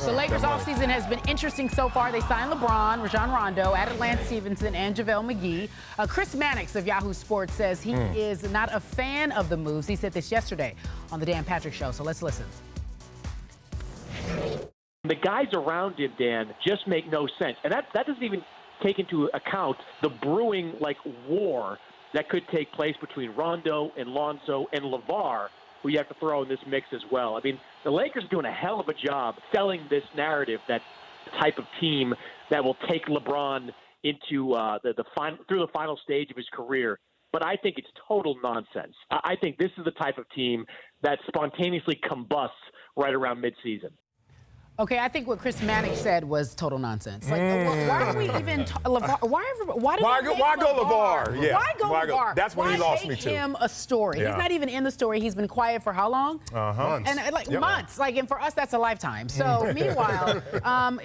The Lakers offseason has been interesting so far. They signed LeBron, Rajon Rondo, added Lance Stevenson, and JaVale McGee. Chris Mannix of Yahoo Sports says he is not a fan of the moves. He said this yesterday on the Dan Patrick Show, so let's listen. The guys around him, Dan, just make no sense. And that doesn't even take into account the brewing, war that could take place between Rondo and Lonzo and LeVar, who you have to throw in this mix as well. I mean, the Lakers are doing a hell of a job selling this narrative, that type of team that will take LeBron into through the final stage of his career. But I think it's total nonsense. I think this is the type of team that spontaneously combusts right around midseason. Okay, I think what Chris Mannix said was total nonsense. Like, why are we even LeVar? Why go LeVar? Yeah. Why go LeVar? That's when he lost me too. Why make him a story? Yeah. He's not even in the story. He's been quiet for how long? Months. And months. And for us, that's a lifetime. So meanwhile,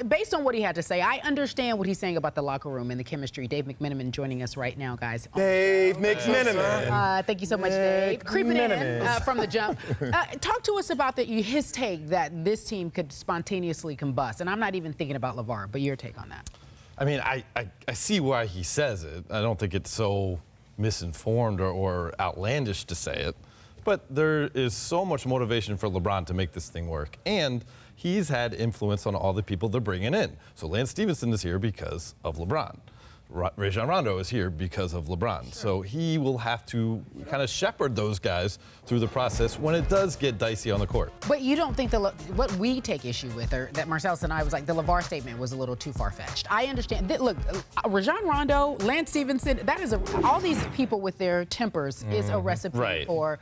based on what he had to say, I understand what he's saying about the locker room and the chemistry. Dave McMenamin joining us right now, guys. Dave McMenamin. Thank you so much, Dave. Creeping in from the jump. Talk to us about his take that this team could spontaneously combust. And I'm not even thinking about LeVar, but your take on that. I mean, I see why he says it. I don't think it's so misinformed or outlandish to say it. But there is so much motivation for LeBron to make this thing work. And he's had influence on all the people they're bringing in. So Lance Stevenson is here because of LeBron. Rajon Rondo is here because of LeBron. Sure. So he will have to kind of shepherd those guys through the process when it does get dicey on the court. But you don't think what we take issue with, or that Marcellus and I was like, the LeVar statement was a little too far-fetched. I understand. Look, Rajon Rondo, Lance Stevenson, that is all these people with their tempers is a recipe for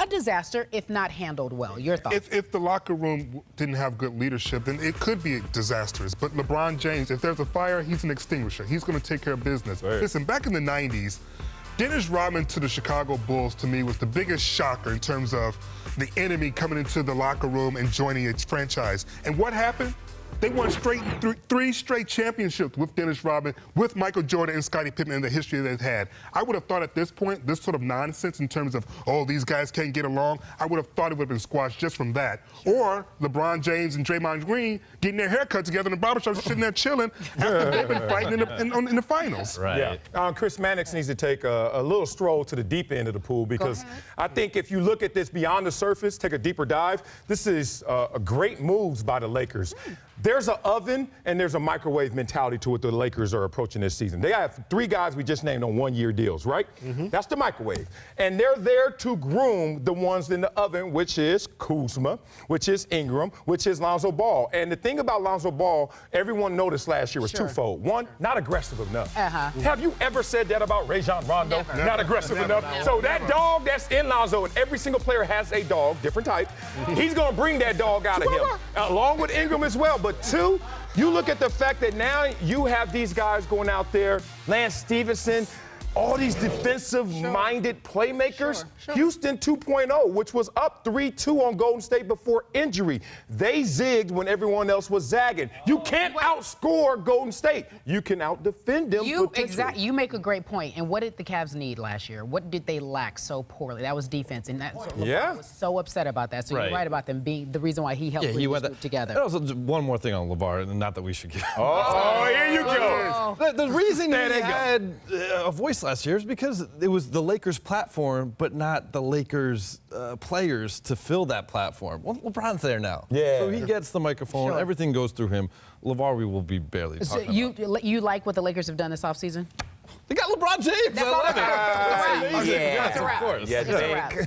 a disaster if not handled well. Your thoughts? If the locker room didn't have good leadership, then it could be disastrous. But LeBron James, if there's a fire, he's an extinguisher. He's going to take care of business. Right. Listen, back in the 90s, Dennis Rodman to the Chicago Bulls, to me, was the biggest shocker in terms of the enemy coming into the locker room and joining its franchise. And what happened? They won three straight championships with Dennis Rodman, with Michael Jordan and Scottie Pippen in the history they've had. I would have thought at this point, this sort of nonsense in terms of, these guys can't get along, I would have thought it would have been squashed just from that. Or LeBron James and Draymond Green getting their haircut together in the barbershop, sitting there chilling after they've been fighting in the finals. Right. Yeah. Chris Mannix needs to take a little stroll to the deep end of the pool, because I think if you look at this beyond the surface, take a deeper dive, this is a great moves by the Lakers. There's an oven and there's a microwave mentality to what the Lakers are approaching this season. They have 3 guys we just named on 1-year deals, right? That's the microwave. And they're there to groom the ones in the oven, which is Kuzma, which is Ingram, which is Lonzo Ball. And the thing about Lonzo Ball, everyone noticed last year was twofold. One, not aggressive enough. Have you ever said that about Rajon Rondo? Never. Not aggressive enough. So that dog that's in Lonzo, and every single player has a dog, different type, he's going to bring that dog out of him, along with Ingram as well. But 2, you look at the fact that now you have these guys going out there, Lance Stevenson, all these defensive-minded playmakers. Houston 2.0, which was up 3-2 on Golden State before injury. They zigged when everyone else was zagging. You can't outscore Golden State. You can out-defend them. You make a great point. And what did the Cavs need last year? What did they lack so poorly? That was defense. And LeBron was so upset about that. So you're right about them being the reason why he helped bring this group together. And also, one more thing on LeVar, and not that we should get. Here you go. The reason he had a voice last year is because it was the Lakers platform, but not the Lakers players to fill that platform. Well, LeBron's there now. Yeah. So he gets the microphone. Everything goes through him. LeVar, we will be barely talking about. You like what the Lakers have done this offseason? They got LeBron James. That's all that matters. That's amazing. Yes, of course. Yeah,